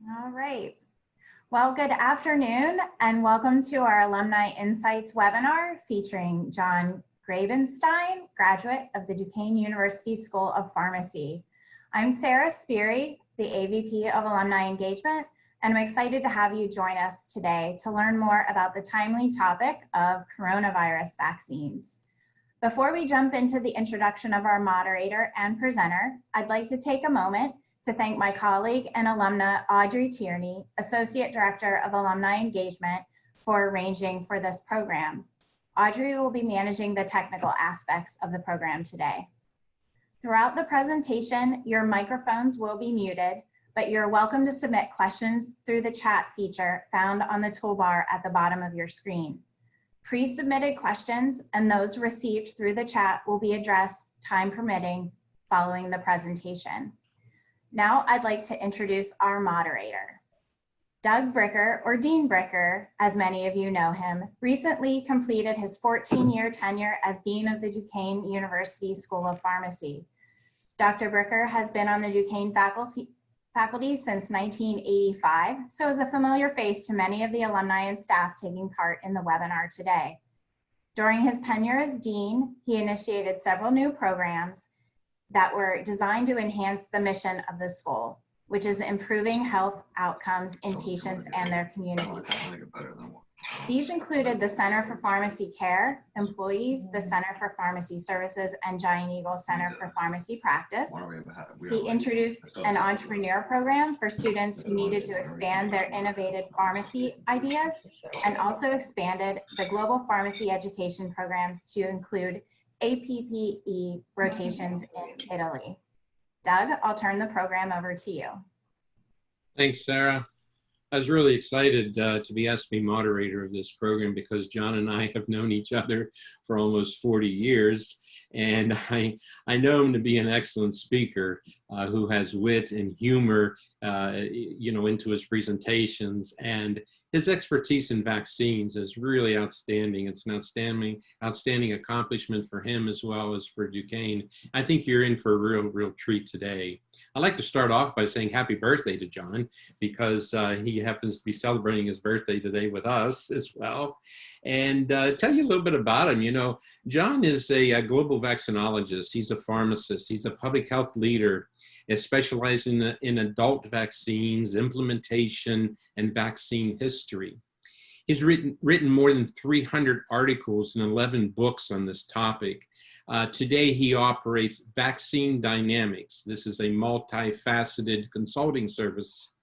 All right. Well, good afternoon and welcome to our Alumni Insights webinar featuring John Gravenstein, graduate of the Duquesne University School of Pharmacy. I'm Sarah Speary, the AVP of Alumni Engagement, and I'm excited to have you join us today to learn more about the timely topic of coronavirus vaccines. Before we jump into the introduction of our moderator and presenter, I'd like to take a moment to thank my colleague and alumna Audrey Tierney, Associate Director of Alumni Engagement, for arranging for this program. Audrey will be managing the technical aspects of the program today. Throughout the presentation, your microphones will be muted, but you're welcome to submit questions through the chat feature found on the toolbar at the bottom of your screen. Pre-submitted questions and those received through the chat will be addressed, time permitting, following the presentation. Now I'd like to introduce our moderator. Doug Bricker, or Dean Bricker, as many of you know him, recently completed his 14-year tenure as Dean of the Duquesne University School of Pharmacy. Dr. Bricker has been on the Duquesne faculty since 1985, so is a familiar face to many of the alumni and staff taking part in the webinar today. During his tenure as Dean, he initiated several new programs that were designed to enhance the mission of the school, which is improving health outcomes in patients and their community. These included the Center for Pharmacy Care Employees, the Center for Pharmacy Services, and Giant Eagle Center for Pharmacy Practice. He introduced an entrepreneur program for students who needed to expand their innovative pharmacy ideas, and also expanded the global pharmacy education programs to include APPE rotations in Italy. Doug, I'll turn the program over to you. Thanks, Sarah. I was really excited to be asked to be moderator of this program because John and I have known each other for almost 40 years. And I know him to be an excellent speaker who has wit and humor, into his presentations. And his expertise in vaccines is really outstanding. It's an outstanding accomplishment for him as well as for Duquesne. I think you're in for a real treat today. I'd like to start off by saying happy birthday to John because he happens to be celebrating his birthday today with us as well. And tell you a little bit about him. You know, John is a global vaccinologist. He's a pharmacist. He's a public health leader, specializing in adult vaccines, implementation, and vaccine history. He's written more than 300 articles and 11 books on this topic. Today, he operates Vaccine Dynamics. This is a multifaceted consulting service.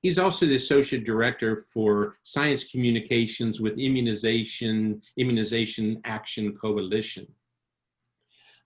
He's also the Associate Director for Science Communications with Immunization Action Coalition.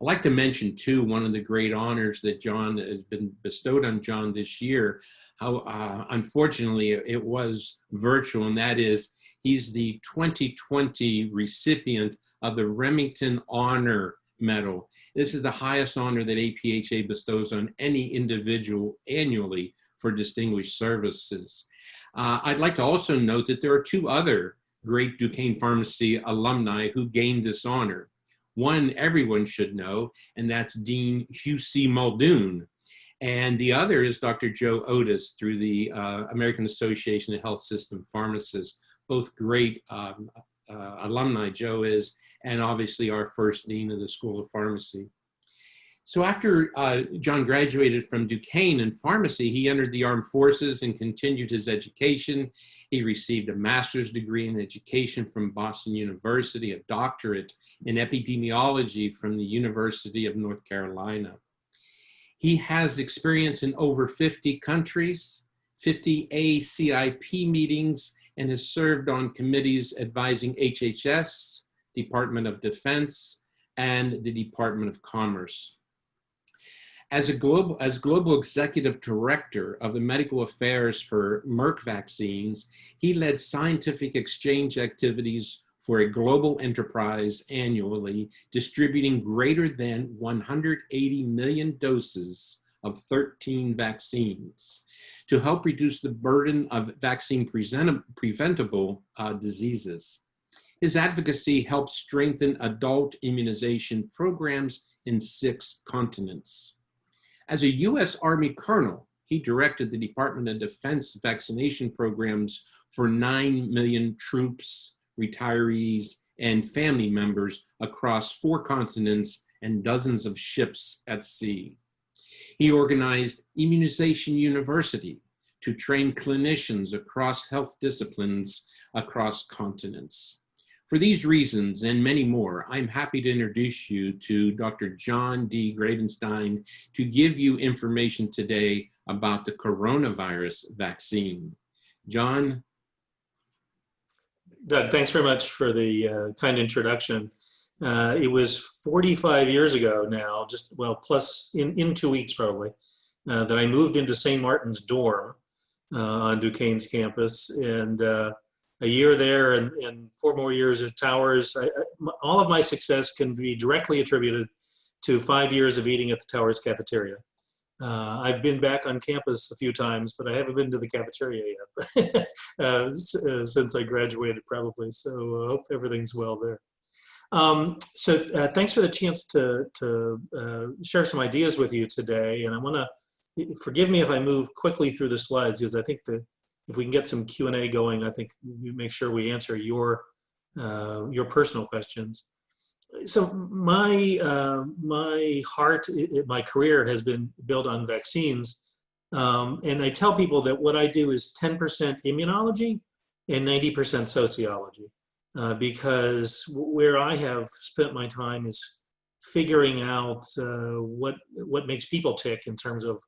I'd like to mention, too, one of the great honors that John has been bestowed on John this year, how unfortunately it was virtual, and that is he's the 2020 recipient of the Remington Honor Medal. This is the highest honor that APHA bestows on any individual annually for distinguished services. I'd like to also note that there are two other great Duquesne Pharmacy alumni who gained this honor. One everyone should know, and that's Dean Hugh C. Muldoon. And the other is Dr. Joe Otis through the American Association of Health System Pharmacists. Both great alumni, Joe is, and obviously our first dean of the School of Pharmacy. So after John graduated from Duquesne in pharmacy, he entered the armed forces and continued his education. He received a master's degree in education from Boston University, a doctorate in epidemiology from the University of North Carolina. He has experience in over 50 countries, 50 ACIP meetings, and has served on committees advising HHS, Department of Defense, and the Department of Commerce. As global executive director of the medical affairs for Merck vaccines, he led scientific exchange activities for a global enterprise annually, distributing greater than 180 million doses of 13 vaccines to help reduce the burden of vaccine preventable diseases. His advocacy helped strengthen adult immunization programs in 6 continents. As a U.S. Army colonel, he directed the Department of Defense vaccination programs for 9 million troops, retirees, and family members across 4 continents and dozens of ships at sea. He organized Immunization University to train clinicians across health disciplines across continents. For these reasons and many more, I'm happy to introduce you to Dr. John D Gravenstein to give you information today about the coronavirus vaccine. John? Doug, thanks very much for the kind introduction. It was 45 years ago now, plus in 2 weeks probably, that I moved into St. Martin's dorm on Duquesne's campus, and a year there and 4 more years at Towers. All of my success can be directly attributed to 5 years of eating at the Towers cafeteria. I've been back on campus a few times, but I haven't been to the cafeteria yet since I graduated probably, so I hope everything's well there. Thanks for the chance to share some ideas with you today, and I want to, forgive me if I move quickly through the slides, because I think that if we can get some Q&A going, I think we make sure we answer your personal questions. So my career has been built on vaccines, and I tell people that what I do is 10% immunology and 90% sociology, because where I have spent my time is figuring out what makes people tick in terms of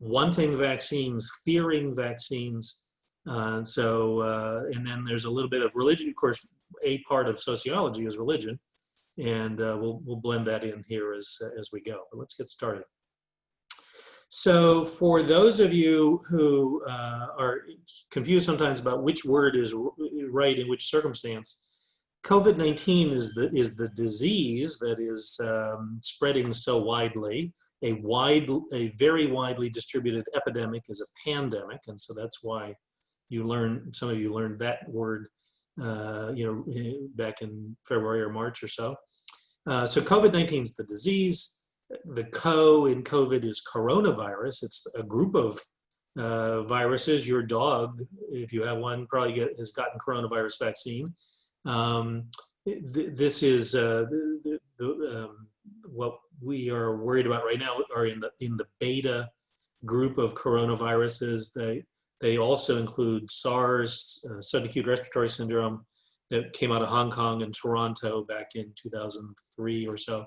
wanting vaccines, fearing vaccines. And then there's a little bit of religion. Of course, a part of sociology is religion, and we'll blend that in here as we go. But let's get started. So for those of you who are confused sometimes about which word is right in which circumstance, COVID-19 is the disease that is spreading so widely. A very widely distributed epidemic is a pandemic, and so that's why some of you learned that word, back in February or March or so. So COVID-19 is the disease. The co in COVID is coronavirus. It's a group of viruses. Your dog, if you have one, probably has gotten coronavirus vaccine. This is what we are worried about right now are in the beta group of coronaviruses. They also include SARS, sudden acute respiratory syndrome, that came out of Hong Kong and Toronto back in 2003 or so,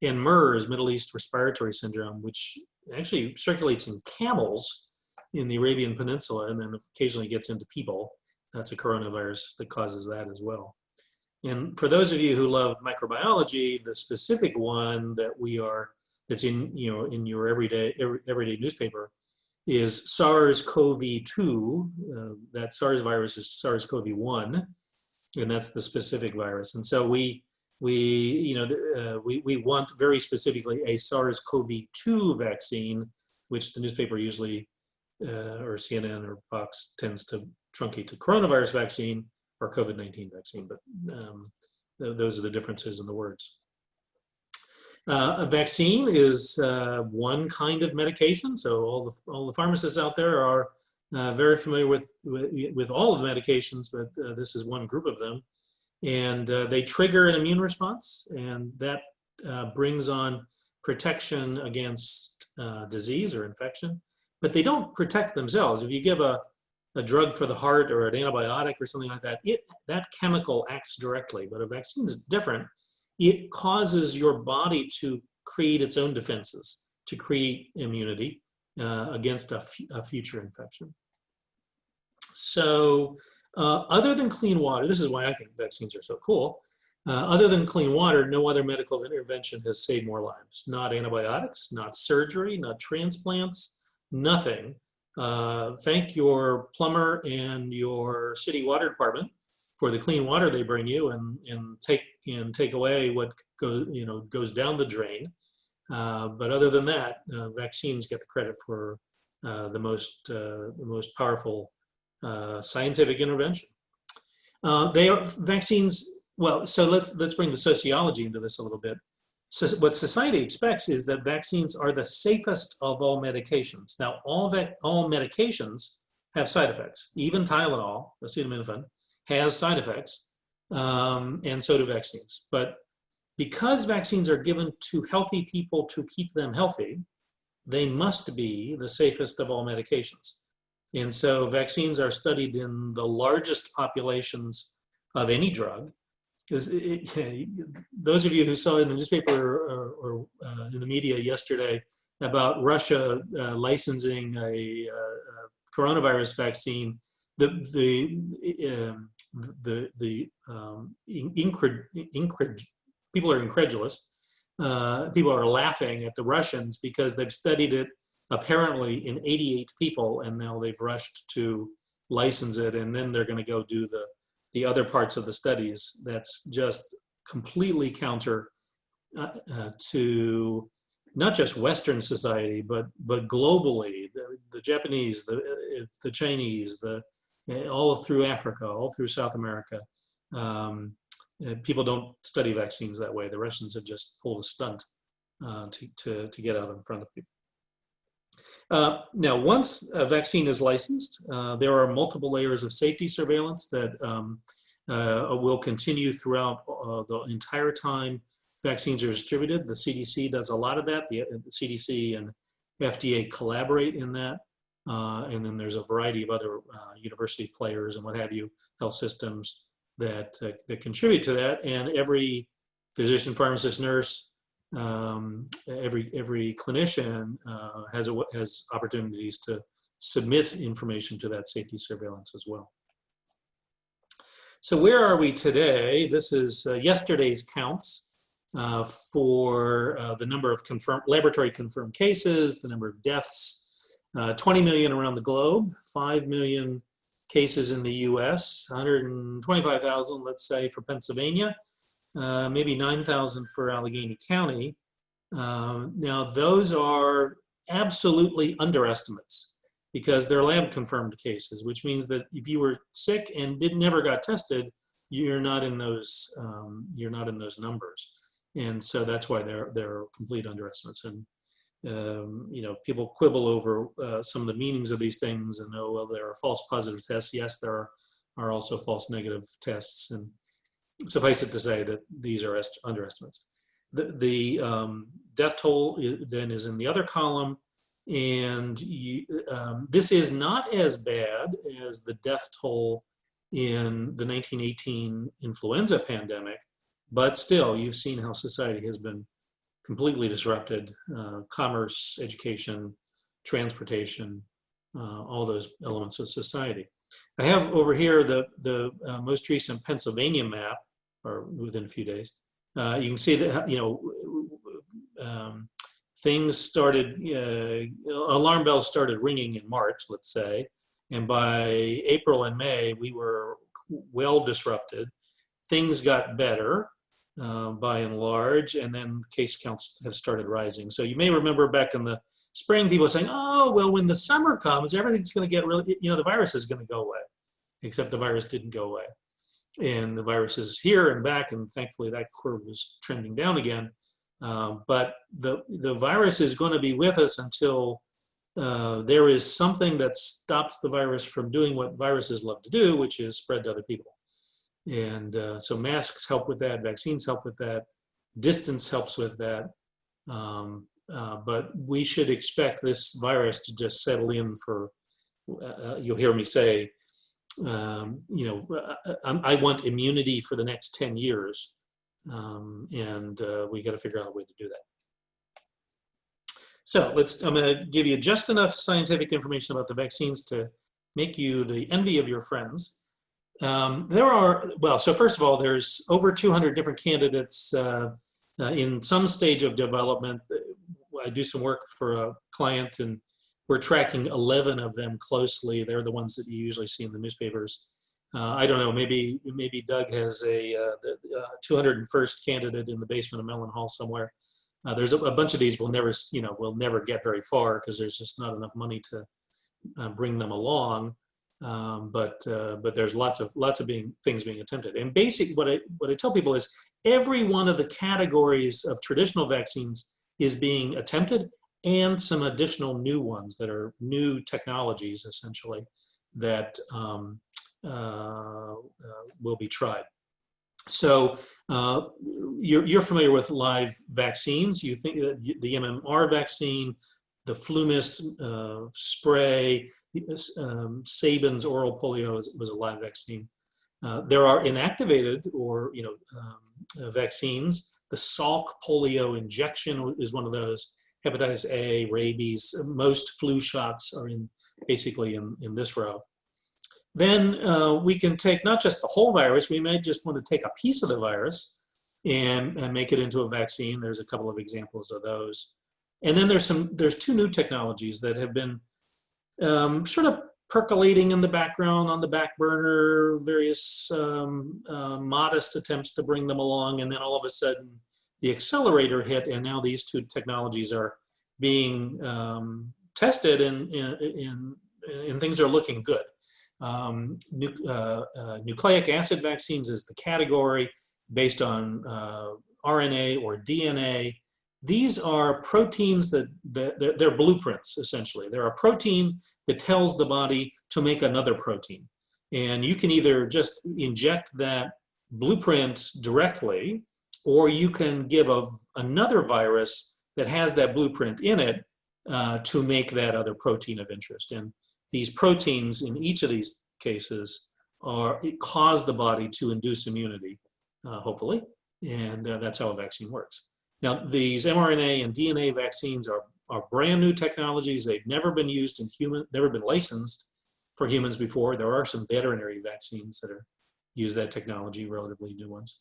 and MERS, Middle East Respiratory Syndrome, which actually circulates in camels in the Arabian Peninsula and then occasionally gets into people. That's a coronavirus that causes that as well. And for those of you who love microbiology, the specific one that's in your everyday newspaper is SARS-CoV-2. That SARS virus is SARS-CoV-1, and that's the specific virus. And so we want very specifically a SARS-CoV-2 vaccine, which the newspaper usually, or CNN or Fox tends to truncate to coronavirus vaccine or COVID-19 vaccine, but those are the differences in the words. A vaccine is one kind of medication, so all the pharmacists out there are very familiar with all of the medications, but this is one group of them, and they trigger an immune response, and that brings on protection against disease or infection, but they don't protect themselves. If you give a drug for the heart or an antibiotic or something like that, that chemical acts directly, but a vaccine is different. It causes your body to create its own defenses, to create immunity against a future infection. So other than clean water, this is why I think vaccines are so cool, other than clean water, no other medical intervention has saved more lives. Not antibiotics, not surgery, not transplants, nothing. Thank your plumber and your city water department for the clean water they bring you and take away what goes down the drain. But other than that, vaccines get the credit for the most powerful scientific intervention. They are vaccines. Well, so let's bring the sociology into this a little bit. So what society expects is that vaccines are the safest of all medications. Now, all medications have side effects. Even Tylenol, acetaminophen, has side effects, and so do vaccines. But because vaccines are given to healthy people to keep them healthy, they must be the safest of all medications. And so vaccines are studied in the largest populations of any drug. Those of you who saw in the newspaper or in the media yesterday about Russia licensing a coronavirus vaccine, people are incredulous. People are laughing at the Russians because they've studied it apparently in 88 people, and now they've rushed to license it, and then they're going to go do the other parts of the studies. That's just completely counter to not just Western society, but globally. The Japanese, the Chinese, all through Africa, all through South America. People don't study vaccines that way. The Russians have just pulled a stunt to get out in front of people. Now, once a vaccine is licensed, there are multiple layers of safety surveillance that will continue throughout the entire time vaccines are distributed. The CDC does a lot of that. The CDC and FDA collaborate in that. And then there's a variety of other university players and what have you, health systems that contribute to that. And every physician, pharmacist, nurse, every clinician has opportunities to submit information to that safety surveillance as well. So where are we today? This is yesterday's counts for the number of laboratory confirmed cases, the number of deaths, 20 million around the globe, 5 million cases in the US, 125,000, let's say, for Pennsylvania, maybe 9,000 for Allegheny County. Now, those are absolutely underestimates because they're lab confirmed cases, which means that if you were sick and never got tested, you're not in those numbers. And so that's why they're complete underestimates. And you know, people quibble over some of the meanings of these things and, oh, well, there are false positive tests. Yes, there are also false negative tests. And suffice it to say that these are underestimates. The death toll then is in the other column. And this is not as bad as the death toll in the 1918 influenza pandemic, but still, you've seen how society has been completely disrupted. Commerce, education, transportation, all those elements of society. I have over here the most recent Pennsylvania map, or within a few days. You can see that, you know, things started, alarm bells started ringing in March, let's say, and by April and May, we were well disrupted. Things got better by and large, and then case counts have started rising. So you may remember back in the spring, people saying, oh, well, when the summer comes, everything's going to get really, you know, the virus is going to go away, except the virus didn't go away. And the virus is here and back, and thankfully that curve is trending down again. But the virus is going to be with us until there is something that stops the virus from doing what viruses love to do, which is spread to other people. And so masks help with that, vaccines help with that, distance helps with that. But we should expect this virus to just settle in for, you'll hear me say, you know, I want immunity for the next 10 years. And we got to figure out a way to do that. So I'm going to give you just enough scientific information about the vaccines to make you the envy of your friends. So first of all, there's over 200 different candidates in some stage of development. I do some work for a client, and we're tracking 11 of them closely. They're the ones that you usually see in the newspapers. I don't know, maybe Doug has a 201st candidate in the basement of Mellon Hall somewhere. There's a bunch of these we'll never get very far because there's just not enough money to bring them along. But there's lots of things being attempted. And basically, what I tell people is every one of the categories of traditional vaccines is being attempted, and some additional new ones that are new technologies, essentially, that will be tried. So you're familiar with live vaccines. You think that the MMR vaccine, the FluMist spray, Sabin's oral polio was a live vaccine. There are inactivated or vaccines. The Salk polio injection is one of those. Hepatitis A, rabies, most flu shots are basically in this row. Then we can take not just the whole virus, we might just want to take a piece of the virus and make it into a vaccine. There's a couple of examples of those. And then there's two new technologies that have been sort of percolating in the background, on the back burner, various modest attempts to bring them along, and then all of a sudden the accelerator hit, and now these two technologies are being tested, and things are looking good. Nucleic acid vaccines is the category based on RNA or DNA. These are proteins they're blueprints, essentially. They're a protein that tells the body to make another protein. And you can either just inject that blueprint directly, or you can give another virus that has that blueprint in it to make that other protein of interest. And these proteins in each of these cases cause the body to induce immunity, hopefully. And that's how a vaccine works. Now, these mRNA and DNA vaccines are brand new technologies. They've never been used in never been licensed for humans before. There are some veterinary vaccines that use that technology, relatively new ones.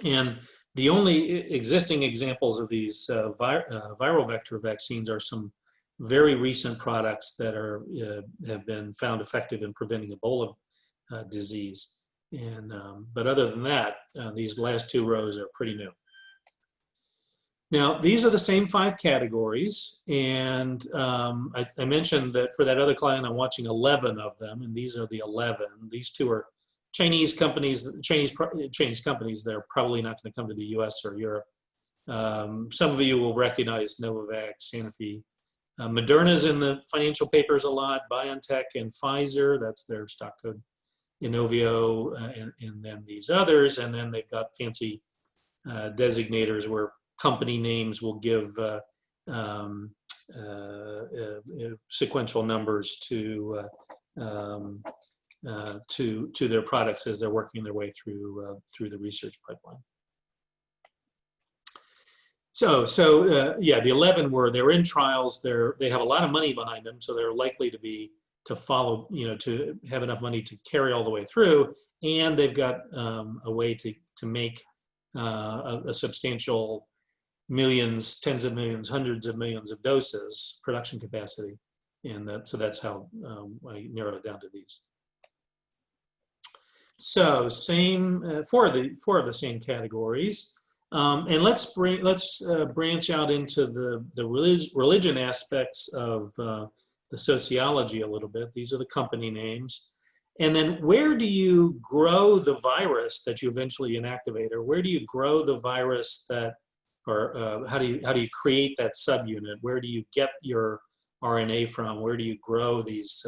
And the only existing examples of these viral vector vaccines are some very recent products that have been found effective in preventing Ebola disease. And but other than that, these last two rows are pretty new. Now, these are the same 5 categories, and I mentioned that for that other client, I'm watching 11 of them, and these are the 11. These two are Chinese companies. Chinese companies. They're probably not going to come to the U.S. or Europe. Some of you will recognize Novavax, Sanofi. Moderna's in the financial papers a lot. BioNTech and Pfizer. That's their stock code. Inovio, and then these others, and then they've got fancy designators where company names will give sequential numbers to their products as they're working their way through the research pipeline. So yeah, the 11 they're in trials. They have a lot of money behind them, so they're likely to follow, to have enough money to carry all the way through, and they've got a way to make a substantial millions, tens of millions, hundreds of millions of doses production capacity, and so that's how I narrowed it down to these. So four of the same categories, and let's branch out into the religion aspects of the sociology a little bit. These are the company names. And then where do you grow the virus that you eventually inactivate, or where do you grow the virus or how do you create that subunit? Where do you get your RNA from? Where do you grow these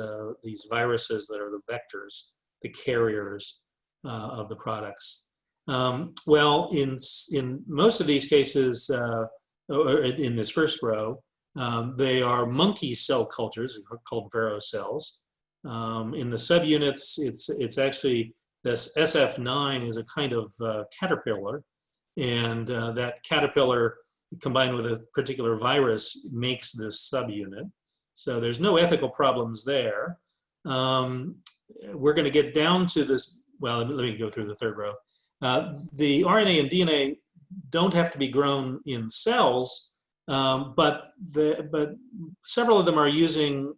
viruses that are the vectors, the carriers of the products? Well, in most of these cases, or in this first row, they are monkey cell cultures called Vero cells. In the subunits, it's actually this SF9 is a kind of caterpillar, and that caterpillar combined with a particular virus makes this subunit. So there's no ethical problems there. We're going to get down to this. Well, let me go through the third row. The RNA and DNA don't have to be grown in cells, but several of them are using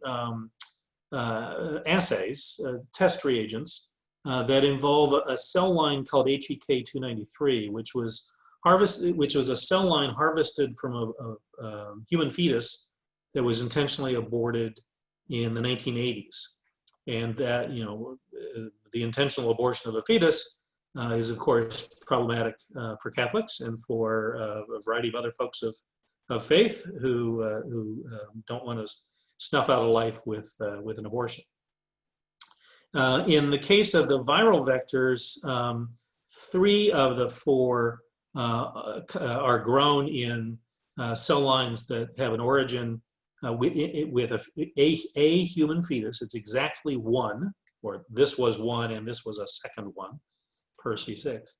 assays, test reagents that involve a cell line called HEK293, which was a cell line harvested from a human fetus that was intentionally aborted in the 1980s. and that, the intentional abortion of a fetus is, of course, problematic for Catholics and for a variety of other folks of faith who don't want to snuff out a life with an abortion. In the case of the viral vectors, 3 of the 4 are grown in cell lines that have an origin with a human fetus. It's exactly 1, or this was 1 and this was a second one per C6.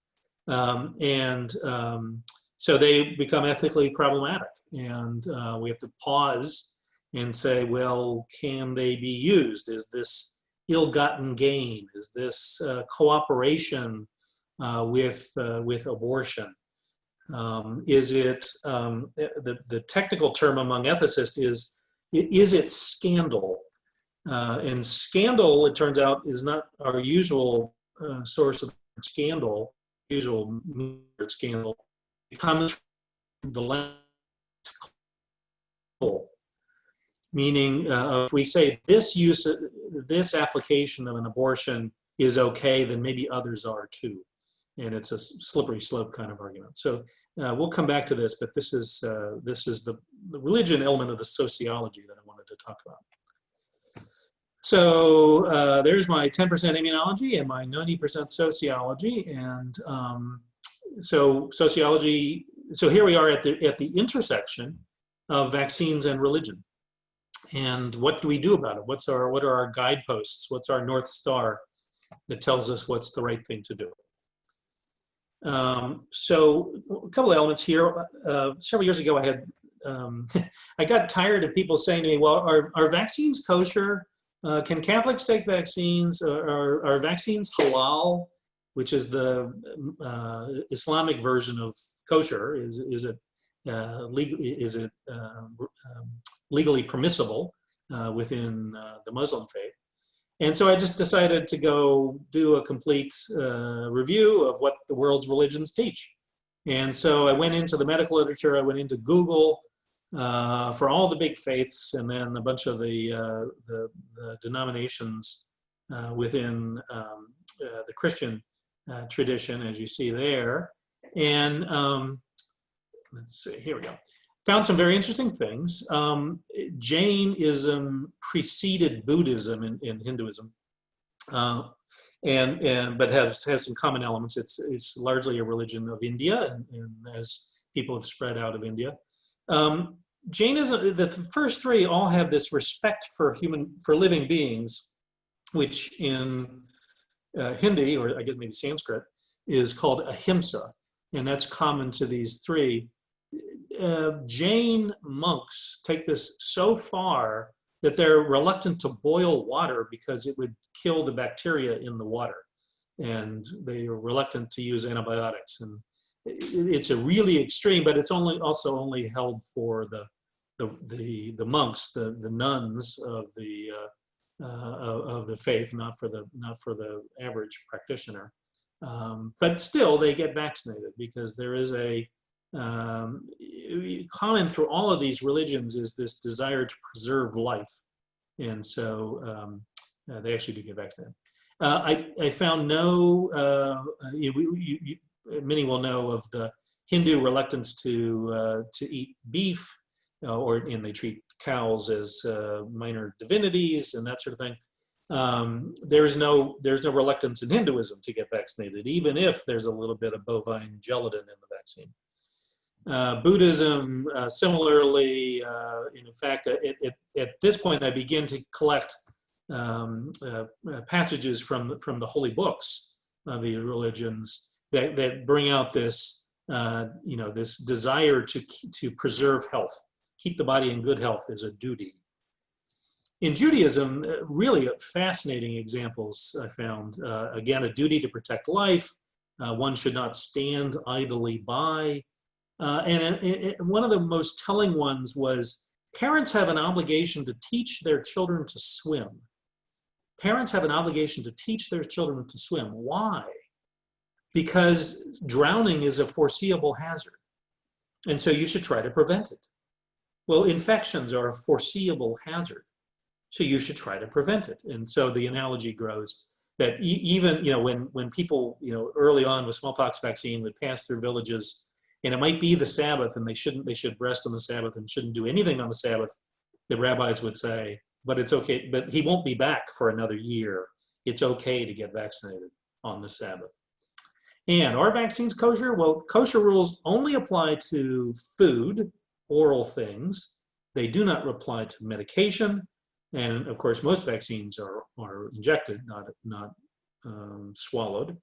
So they become ethically problematic, and we have to pause and say, well, can they be used? Is this ill-gotten gain? Is this cooperation with abortion? Is it, the technical term among ethicists is it scandal? And scandal, it turns out, is not our usual source of scandal. Usual scandal. It comes from the language, meaning if we say this application of an abortion is okay, then maybe others are too. And it's a slippery slope kind of argument. So we'll come back to this, but this is the religion element of the sociology that I wanted to talk about. So there's my 10% immunology and my 90% sociology. And so sociology, so here we are at the intersection of vaccines and religion. And what do we do about it? What are our guideposts? What's our North Star that tells us what's the right thing to do? So a couple of elements here. Several years ago, I had I got tired of people saying to me, "Well, are vaccines kosher? Can Catholics take vaccines? Are vaccines halal?" Which is the Islamic version of kosher. Is it legally permissible within the Muslim faith? And so I just decided to go do a complete review of what the world's religions teach. And so I went into the medical literature, I went into Google for all the big faiths, and then a bunch of the denominations within the Christian tradition, as you see there. And let's see, here we go. Found some very interesting things. Jainism preceded Buddhism in Hinduism, but has some common elements. It's largely a religion of India, and as people have spread out of India. Jainism, the first 3 all have this respect for living beings, which in Hindi, or I guess maybe Sanskrit, is called ahimsa, and that's common to these 3. Jain monks take this so far that they're reluctant to boil water because it would kill the bacteria in the water, and they are reluctant to use antibiotics. And it's a really extreme, but it's also only held for the monks, the nuns of the faith, not for the average practitioner. But still, they get vaccinated because there is a common through all of these religions is this desire to preserve life, and so they actually do get vaccinated. I found no. Many will know of the Hindu reluctance to eat beef, and they treat cows as minor divinities and that sort of thing. There's no reluctance in Hinduism to get vaccinated, even if there's a little bit of bovine gelatin in the vaccine. Buddhism, similarly, in fact, at this point, I begin to collect passages from the holy books of these religions that bring out this, this desire to preserve health, keep the body in good health is a duty. In Judaism, really fascinating examples I found. Again, a duty to protect life. One should not stand idly by. And one of the most telling ones was parents have an obligation to teach their children to swim. Parents have an obligation to teach their children to swim. Why? Because drowning is a foreseeable hazard. And so you should try to prevent it. Well, infections are a foreseeable hazard. So you should try to prevent it. And so the analogy grows that even, when people, early on with smallpox vaccine would pass through villages, and it might be the Sabbath, and they should rest on the Sabbath and shouldn't do anything on the Sabbath, the rabbis would say, but it's okay, but he won't be back for another year. It's okay to get vaccinated on the Sabbath. And are vaccines kosher? Well, kosher rules only apply to food, oral things. They do not apply to medication. And of course, most vaccines are injected, not swallowed.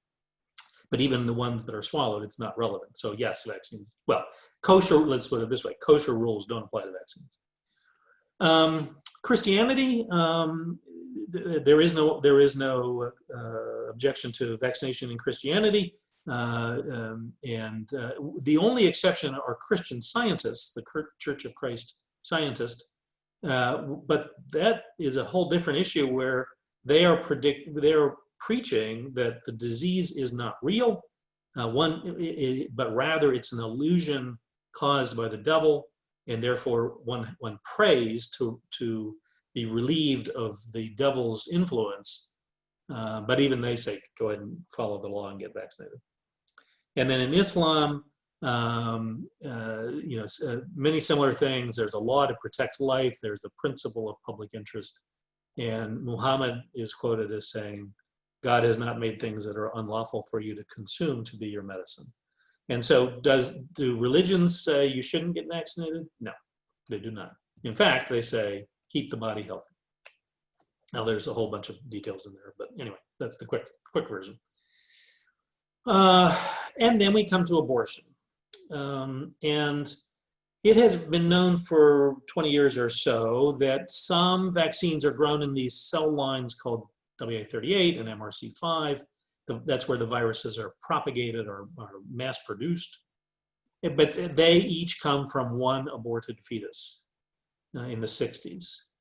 But even the ones that are swallowed, it's not relevant. So yes, vaccines. Well, kosher. Let's put it this way: kosher rules don't apply to vaccines. Christianity, there is no objection to vaccination in Christianity, the only exception are Christian Scientists, the Church of Christ scientists. But that is a whole different issue where they are preaching that the disease is not real, but rather it's an illusion caused by the devil, and therefore one prays to be relieved of the devil's influence. But even they say, go ahead and follow the law and get vaccinated. And then in Islam, many similar things. There's a law to protect life. There's the principle of public interest. And Muhammad is quoted as saying, God has not made things that are unlawful for you to consume to be your medicine. And so do religions say you shouldn't get vaccinated? No, they do not. In fact, they say, keep the body healthy. Now there's a whole bunch of details in there, but anyway, that's the quick version. And then we come to abortion. And it has been known for 20 years or so that some vaccines are grown in these cell lines called WA38 and MRC5. That's where the viruses are propagated or mass produced. But they each come from one aborted fetus in the 60s.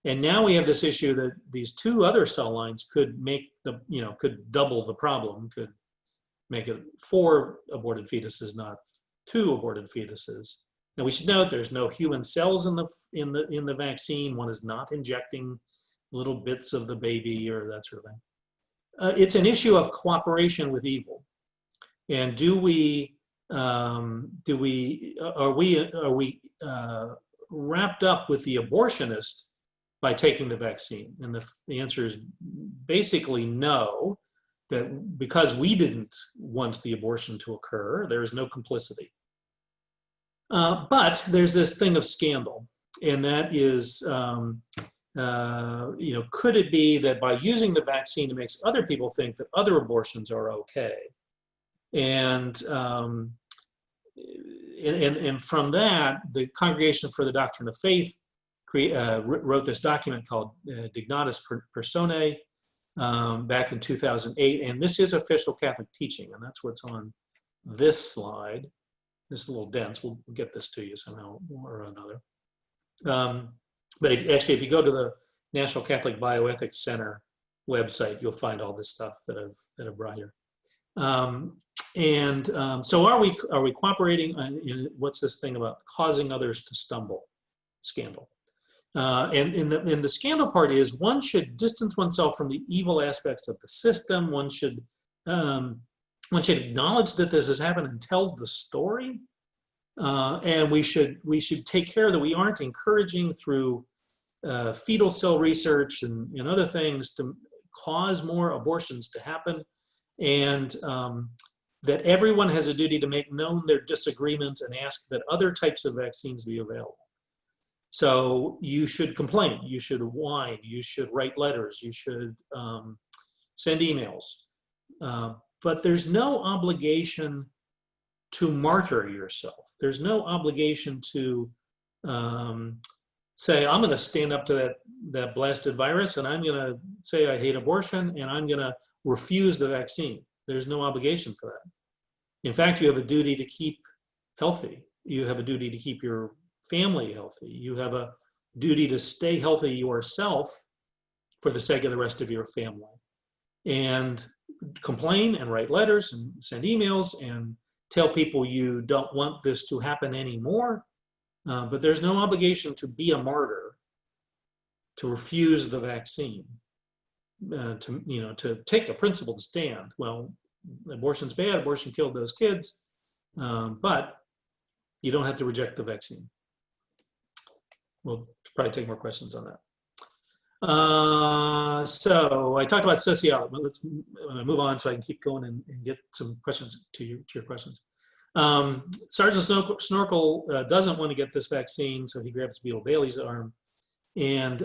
And now we have this issue that these two other cell lines could could double the problem, could make it 4 aborted fetuses, not 2 aborted fetuses. Now we should note there's no human cells in the vaccine. One is not injecting little bits of the baby or that sort of thing. It's an issue of cooperation with evil. And are we wrapped up with the abortionist by taking the vaccine? And the answer is basically no, that because we didn't want the abortion to occur, there is no complicity. But there's this thing of scandal, and that is, could it be that by using the vaccine, it makes other people think that other abortions are okay? And from that, the Congregation for the Doctrine of Faith wrote this document called Dignatus Personae back in 2008, and this is official Catholic teaching, and that's what's on this slide. It's a little dense. We'll get this to you somehow or another. But actually, if you go to the National Catholic Bioethics Center website, you'll find all this stuff that I've brought here. So are we cooperating in what's this thing about causing others to stumble? Scandal. And the scandal part is one should distance oneself from the evil aspects of the system. One should acknowledge that this has happened and tell the story. And we should take care that we aren't encouraging through fetal cell research and other things to cause more abortions to happen. And that everyone has a duty to make known their disagreement and ask that other types of vaccines be available. So you should complain, you should whine, you should write letters, you should send emails. But there's no obligation to martyr yourself. There's no obligation to say, I'm going to stand up to that blasted virus and I'm going to say I hate abortion and I'm going to refuse the vaccine. There's no obligation for that. In fact, you have a duty to keep healthy. You have a duty to keep your family healthy. You have a duty to stay healthy yourself for the sake of the rest of your family. And complain and write letters and send emails and tell people you don't want this to happen anymore. But there's no obligation to be a martyr. to refuse the vaccine, to take a principled stand. Well, abortion's bad, abortion killed those kids, but you don't have to reject the vaccine. We'll probably take more questions on that. So I talked about sociology, but let's move on so I can keep going and get some questions to your questions. Sergeant Snorkel doesn't want to get this vaccine, so he grabs Beetle Bailey's arm. And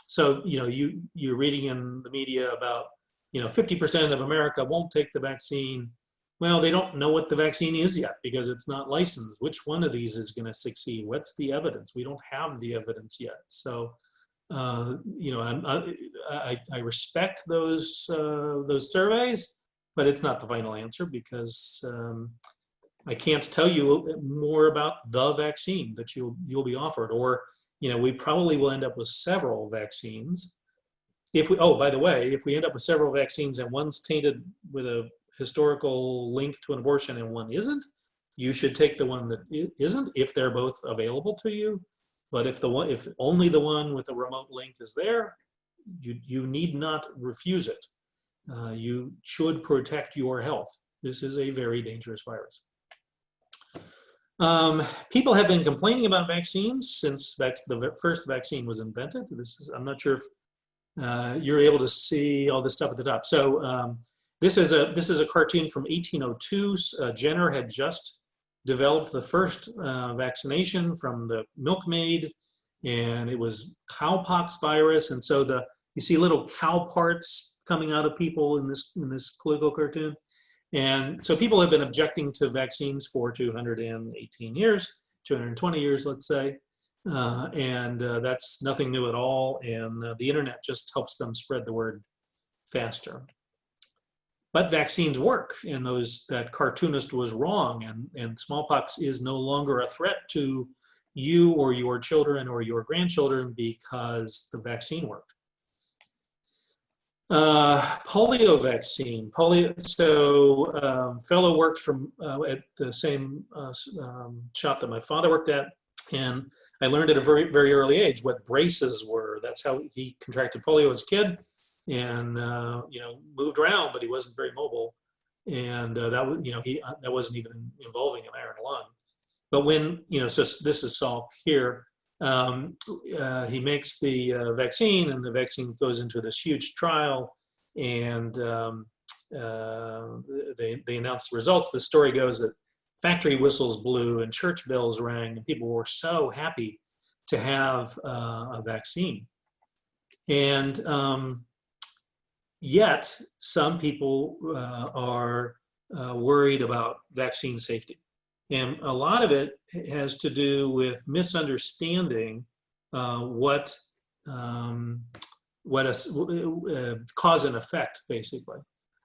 so, you're reading in the media about, 50% of America won't take the vaccine. Well, they don't know what the vaccine is yet because it's not licensed. Which one of these is going to succeed? What's the evidence? We don't have the evidence yet. So, I respect those surveys, but it's not the final answer because I can't tell you more about the vaccine that you'll be offered, or we probably will end up with several vaccines. By the way, if we end up with several vaccines and one's tainted with a historical link to an abortion and one isn't, you should take the one that isn't if they're both available to you. But if only the one with a remote link is there, you need not refuse it. You should protect your health. This is a very dangerous virus. People have been complaining about vaccines since the first vaccine was invented. I'm not sure if you're able to see all this stuff at the top. So this is a cartoon from 1802. Jenner had just developed the first vaccination from the milkmaid, and it was cowpox virus. And so you see little cow parts coming out of people in this political cartoon. And so people have been objecting to vaccines for 218 years, 220 years, let's say. And that's nothing new at all. And the internet just helps them spread the word faster. But vaccines work, and that cartoonist was wrong, and smallpox is no longer a threat to you or your children or your grandchildren because the vaccine worked. Polio vaccine. Fellow worked at the same shop that my father worked at, and I learned at a very, very early age what braces were. That's how he contracted polio as a kid, and moved around, but he wasn't very mobile, and that wasn't even involving an iron lung. But when so this is Salk here. He makes the vaccine, and the vaccine goes into this huge trial, and they announce the results. The story goes that factory whistles blew and church bells rang, and people were so happy to have a vaccine. And yet, some people are worried about vaccine safety. And a lot of it has to do with misunderstanding what cause and effect, basically.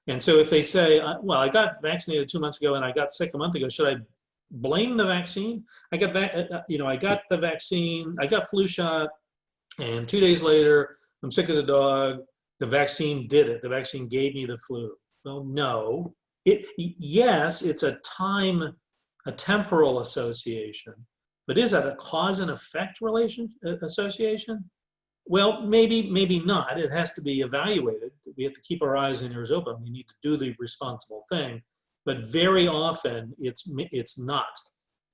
And so if they say, well, I got vaccinated 2 months ago and I got sick a month ago, should I blame the vaccine? I got the vaccine, I got flu shot, and 2 days later, I'm sick as a dog. The vaccine did it. The vaccine gave me the flu. Well, no. Yes, it's a temporal association, but is that a cause and effect association? Well, maybe not. It has to be evaluated. We have to keep our eyes and ears open. We need to do the responsible thing, but very often it's not,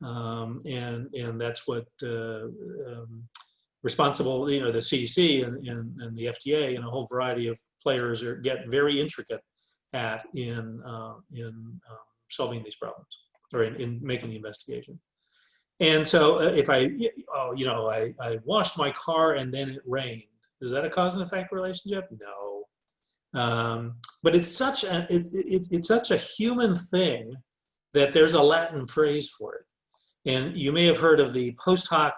and that's what responsible. The CDC and the FDA and a whole variety of players get very intricate at in solving these problems, or in making the investigation. And so if I washed my car and then it rained, is that a cause and effect relationship? No. But it's such a human thing that there's a Latin phrase for it. And you may have heard of the post hoc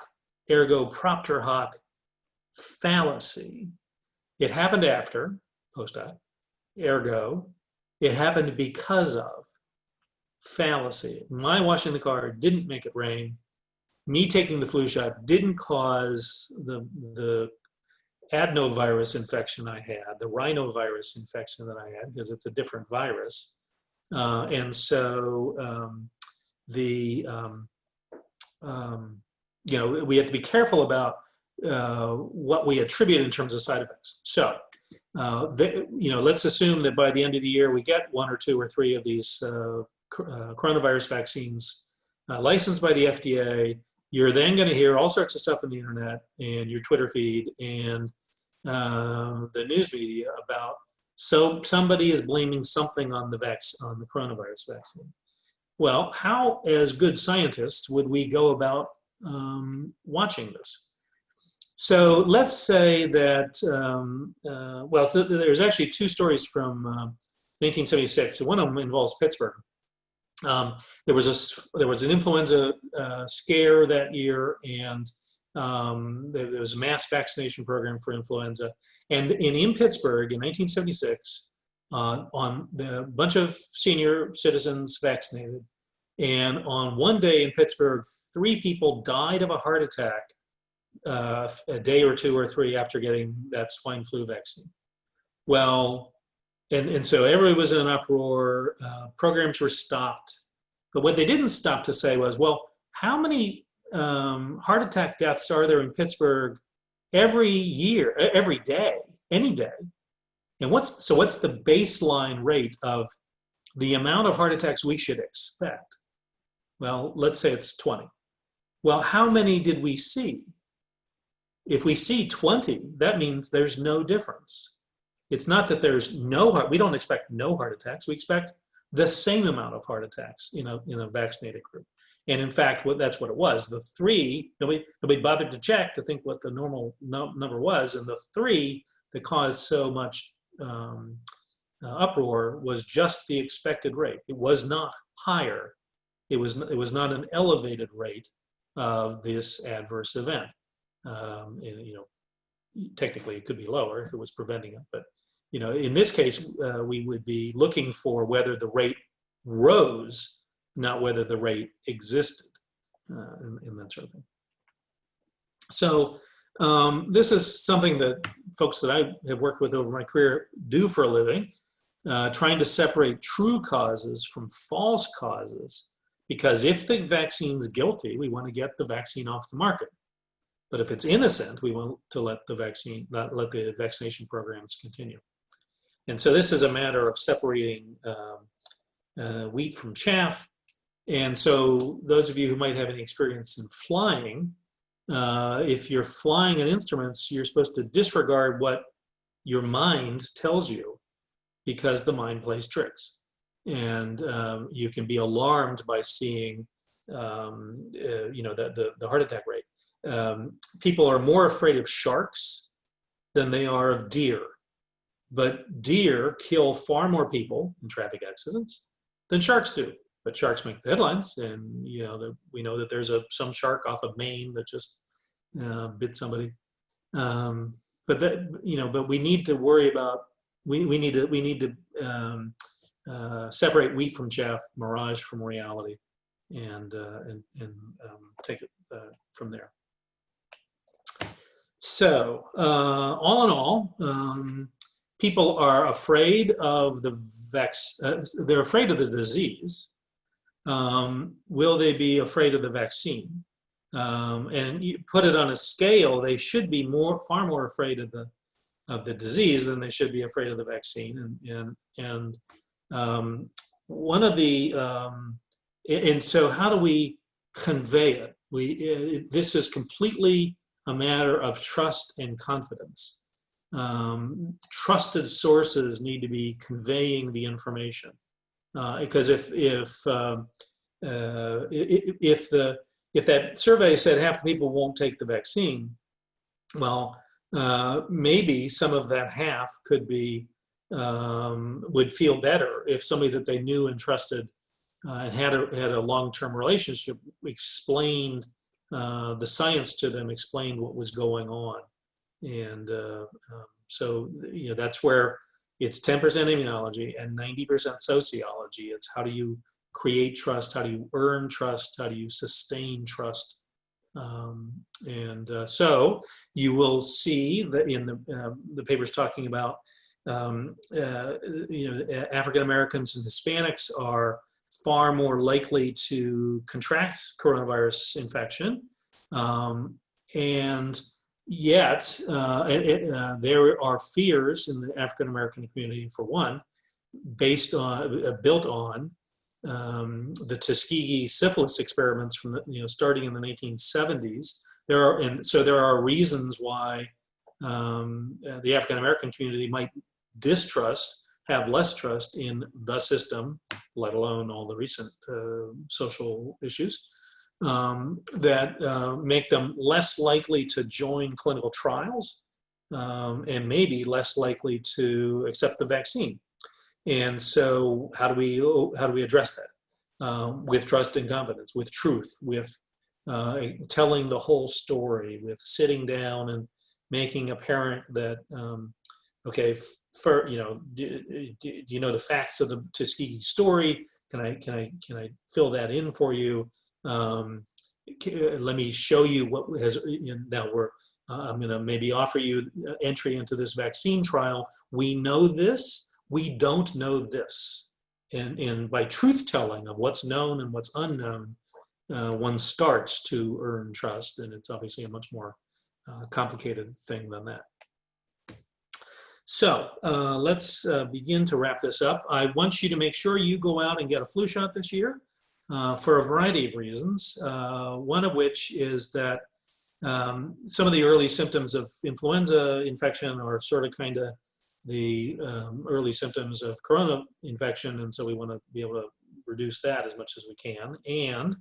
ergo propter hoc fallacy. It happened after post hoc, ergo, it happened because of. Fallacy. My washing the car didn't make it rain. Me taking the flu shot didn't cause the adenovirus infection I had, the rhinovirus infection that I had, because it's a different virus. And so we have to be careful about what we attribute in terms of side effects. So, let's assume that by the end of the year we get 1 or 2 or 3 of these coronavirus vaccines licensed by the FDA. You're then going to hear all sorts of stuff on the internet and your Twitter feed and the news media about somebody is blaming something on the coronavirus vaccine. Well, how, as good scientists, would we go about watching this? So let's say that, there's actually 2 stories from 1976. One of them involves Pittsburgh. There was an influenza scare that year, and there was a mass vaccination program for influenza. And in Pittsburgh in 1976, on the bunch of senior citizens vaccinated, and on one day in Pittsburgh, 3 people died of a heart attack a day or 2 or 3 after getting that swine flu vaccine. Well, and so everybody was in an uproar, programs were stopped. But what they didn't stop to say was, well, how many heart attack deaths are there in Pittsburgh every year, every day, any day? And what's the baseline rate of the amount of heart attacks we should expect? Well, let's say it's 20. Well, how many did we see? If we see 20, that means there's no difference. It's not that there's we don't expect no heart attacks. We expect the same amount of heart attacks in a vaccinated group. And in fact, that's what it was. The 3, nobody bothered to check to think what the normal number was, and the 3 that caused so much uproar was just the expected rate. It was not higher. It was not an elevated rate of this adverse event. Technically it could be lower if it was preventing it, but in this case, we would be looking for whether the rate rose, not whether the rate existed, and that sort of thing. So this is something that folks that I have worked with over my career do for a living, trying to separate true causes from false causes, because if the vaccine's guilty, we want to get the vaccine off the market. But if it's innocent, we want to let the vaccination programs continue. And so this is a matter of separating wheat from chaff. And so those of you who might have any experience in flying, if you're flying in instruments, you're supposed to disregard what your mind tells you, because the mind plays tricks. And you can be alarmed by seeing, the heart attack rate. People are more afraid of sharks than they are of deer. But deer kill far more people in traffic accidents than sharks do. But sharks make the headlines, and we know that there's some shark off of Maine that just bit somebody. But we need to worry about we need to separate wheat from chaff, mirage from reality, and take it from there. So all in all, people are afraid of the they're afraid of the disease. Will they be afraid of the vaccine? And you put it on a scale, they should be far more afraid of the disease than they should be afraid of the vaccine. And one of the and so how do we convey it? This is completely a matter of trust and confidence. Trusted sources need to be conveying the information, because if that survey said half the people won't take the vaccine, well, maybe some of that half could be would feel better if somebody that they knew and trusted and had a long-term relationship explained the science to them, explained what was going on. And so that's where it's 10% immunology and 90% sociology. It's how do you create trust, how do you earn trust, how do you sustain trust. So you will see that in the papers talking about African Americans and Hispanics are far more likely to contract coronavirus infection, and Yet, there are fears in the African American community, for one, built on the Tuskegee syphilis experiments from starting in the 1970s. There are reasons why the African American community might have less trust in the system, let alone all the recent social issues, that make them less likely to join clinical trials and maybe less likely to accept the vaccine. And so how do we address that? With trust and confidence, with truth, with telling the whole story, with sitting down and making apparent that, okay, do you know the facts of the Tuskegee story? Can I fill that in for you? Let me show you what has, now I'm going to maybe offer you entry into this vaccine trial. We know this, we don't know this. And by truth telling of what's known and what's unknown, one starts to earn trust. And it's obviously a much more complicated thing than that. So let's begin to wrap this up. I want you to make sure you go out and get a flu shot this year for a variety of reasons. One of which is that some of the early symptoms of influenza infection are sort of kind of the early symptoms of corona infection, and so we want to be able to reduce that as much as we can. And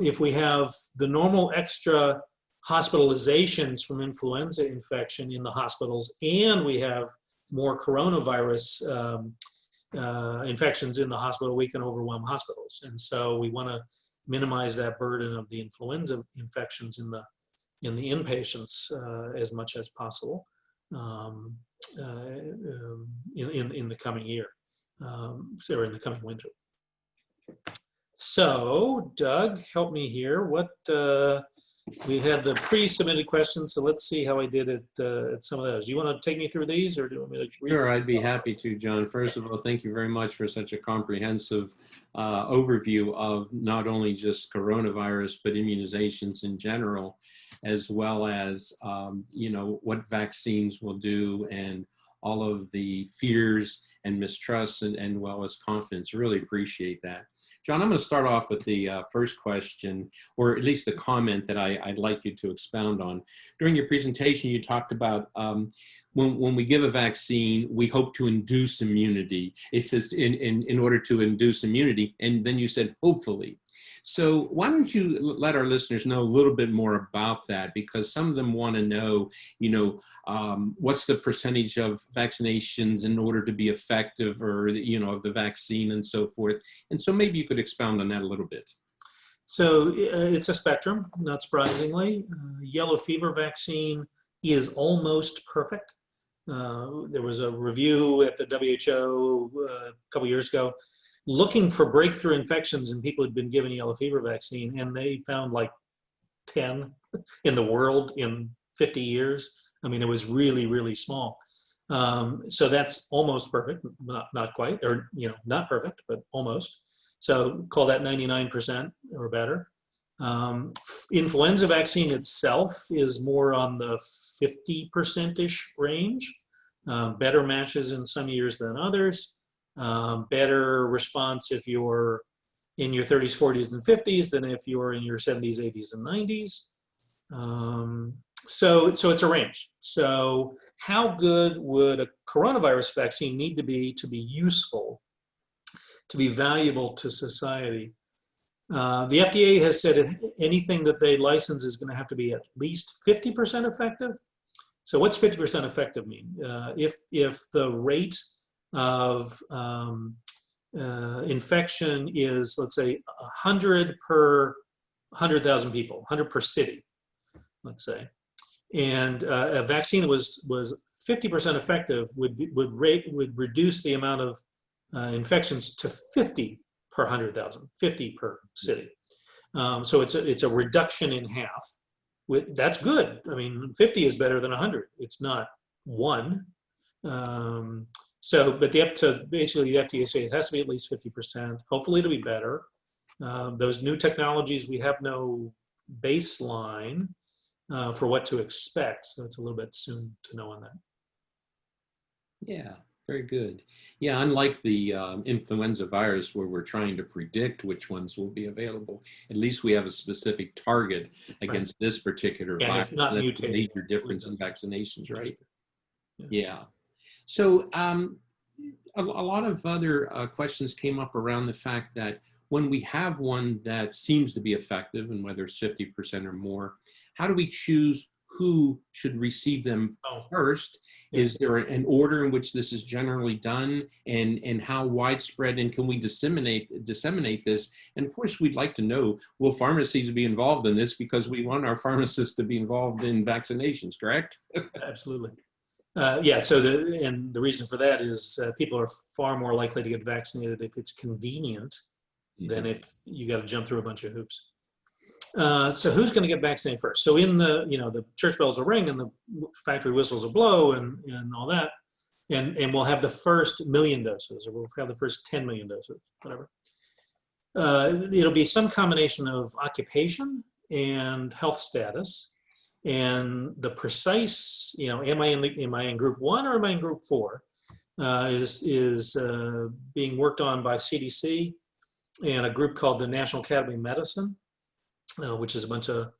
if we have the normal extra hospitalizations from influenza infection in the hospitals, and we have more coronavirus infections in the hospital, we can overwhelm hospitals. And so we want to minimize that burden of the influenza infections in the inpatients as much as possible in the coming year, or in the coming winter. So, Doug, help me here. We had the pre-submitted questions, so let's see how I did at some of those. You want to take me through these, or do you want me to read? Sure, I'd be happy to, John. First of all, thank you very much for such a comprehensive overview of not only just coronavirus, but immunizations in general, as well as, what vaccines will do and all of the fears and mistrusts and well as confidence. Really appreciate that. John, I'm going to start off with the first question, or at least the comment that I'd like you to expound on. During your presentation, you talked about when we give a vaccine, we hope to induce immunity. It says in order to induce immunity, and then you said hopefully. So why don't you let our listeners know a little bit more about that? Because some of them want to know, what's the percentage of vaccinations in order to be effective, or, of the vaccine and so forth. And so maybe you could expound on that a little bit. So it's a spectrum, not surprisingly. Yellow fever vaccine is almost perfect. There was a review at the WHO a couple years ago looking for breakthrough infections in people who'd been given yellow fever vaccine, and they found like 10 in the world in 50 years. I mean, it was really, really small. So that's almost perfect, not quite, or not perfect, but almost. So call that 99% or better. Influenza vaccine itself is more on the 50%-ish range. Better matches in some years than others. Better response if you're in your 30s, 40s, and 50s than if you're in your 70s, 80s, and 90s. So it's a range. So how good would a coronavirus vaccine need to be useful, to be valuable to society? The FDA has said anything that they license is going to have to be at least 50% effective. So what's 50% effective mean? If the rate of infection is, let's say, 100 per 100,000 people, 100 per city, let's say, and a vaccine that was 50% effective would reduce the amount of infections to 50 per 100,000, 50 per city. So it's a reduction in half. That's good. I mean, 50 is better than 100. It's not 1. But basically the FDA say it has to be at least 50%. Hopefully it'll be better. Those new technologies, we have no baseline. for what to expect. So it's a little bit soon to know on that. Yeah, very good. Yeah, unlike the influenza virus where we're trying to predict which ones will be available, at least we have a specific target against this particular And virus. it's not That's a mutating. major difference in vaccinations, right? Yeah. Yeah. So a lot of other questions came up around the fact that when we have one that seems to be effective, and whether it's 50% or more, how do we choose who should receive them first? Yeah. Is there an order in which this is generally done, and how widespread, and can we disseminate this? And of course, we'd like to know, will pharmacies be involved in this, because we want our pharmacists to be involved in vaccinations, correct? Absolutely. Yeah, so the reason for that is people are far more likely to get vaccinated if it's convenient than if you got to jump through a bunch of hoops. So who's going to get vaccinated first? So in the church bells will ring and the factory whistles will blow and all that, and we'll have the first 1 million doses, or we'll have the first 10 million doses, whatever. It'll be some combination of occupation and health status. And the precise, am I in group 1 or am I in group 4, is being worked on by CDC and a group called the National Academy of Medicine, which is a bunch of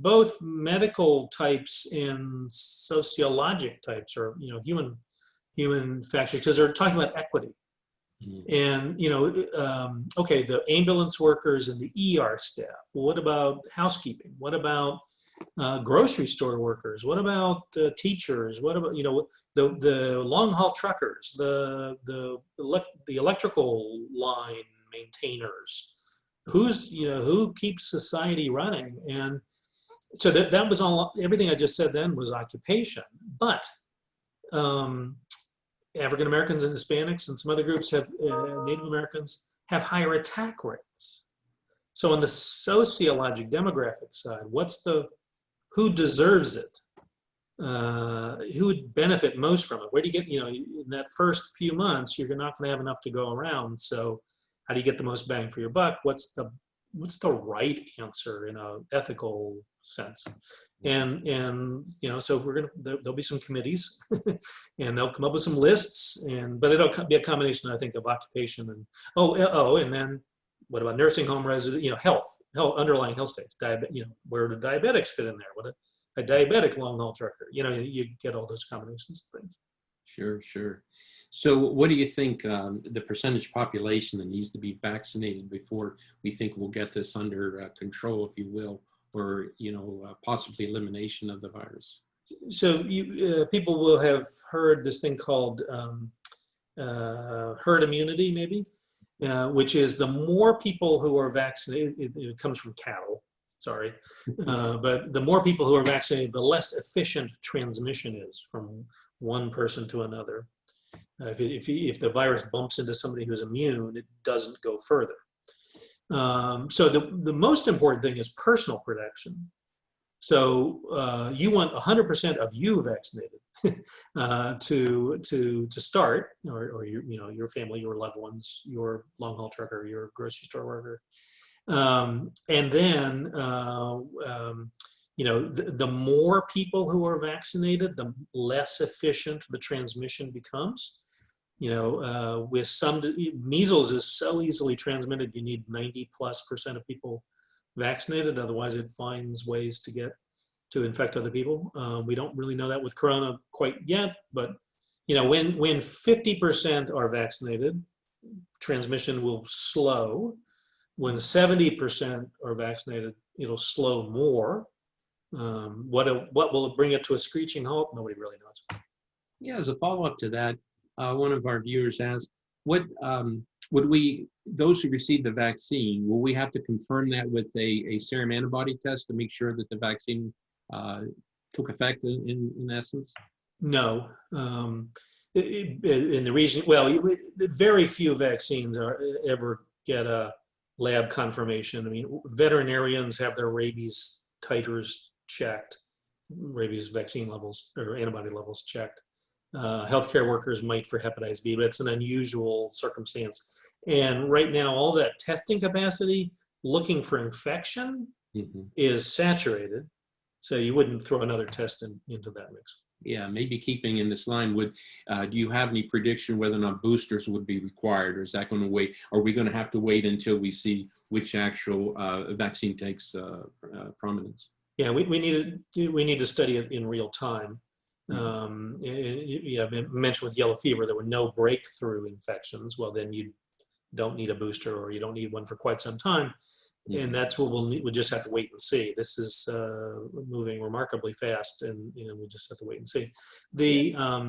both medical types and sociologic types, or human factors, because they're talking about equity. And, okay, the ambulance workers and the ER staff. Well, what about housekeeping? What about grocery store workers? What about teachers? What about, the long haul truckers, the electrical line maintainers? Who keeps society running? And so that was all, everything I just said then was occupation. But African Americans and Hispanics and some other groups have, Native Americans, have higher attack rates. So on the sociologic demographic side, who deserves it? Who would benefit most from it? Where do you get, in that first few months, you're not going to have enough to go around. So how do you get the most bang for your buck? What's the right answer in an ethical sense? And so there'll be some committees and they'll come up with some lists, but it'll be a combination, I think, of occupation and and then what about nursing home resident, health, underlying health states, where do diabetics fit in there? What a diabetic long haul trucker, you get all those combinations of things. Sure. So what do you think the percentage population that needs to be vaccinated before we think we'll get this under control, if you will, or possibly elimination of the virus? So people will have heard this thing called herd immunity, maybe, which is the more people who are vaccinated, it comes from cattle, sorry, but the more people who are vaccinated, the less efficient transmission is from one person to another. If the virus bumps into somebody who's immune, it doesn't go further. So the most important thing is personal protection. So you want 100% of you vaccinated to start, or your family, your loved ones, your long haul trucker, your grocery store worker, and then the more people who are vaccinated, the less efficient the transmission becomes. With some, measles is so easily transmitted, you need 90+% of people vaccinated. Otherwise, it finds ways to infect other people. We don't really know that with corona quite yet, but when 50% are vaccinated, transmission will slow. When 70% are vaccinated, it'll slow more. What will it bring it to a screeching halt? Nobody really knows. Yeah, as a follow-up to that, one of our viewers asked, what those who receive the vaccine, will we have to confirm that with a serum antibody test to make sure that the vaccine took effect in essence? No. In the region, very few vaccines ever get a lab confirmation. I mean, veterinarians have their rabies titers checked, rabies vaccine levels or antibody levels checked. Healthcare workers might for hepatitis B, but it's an unusual circumstance. And right now, all that testing capacity, looking for infection, is saturated. So you wouldn't throw another test into that mix. Yeah, maybe keeping in this line, do you have any prediction whether or not boosters would be required, or is that going to wait? Are we going to have to wait until we see which actual vaccine takes prominence? Yeah, we need to study it in real time. I mentioned with yellow fever, there were no breakthrough infections. Well, then you don't need a booster, or you don't need one for quite some time. And that's what we'll just have to wait and see. This is moving remarkably fast, and we just have to wait and see. We're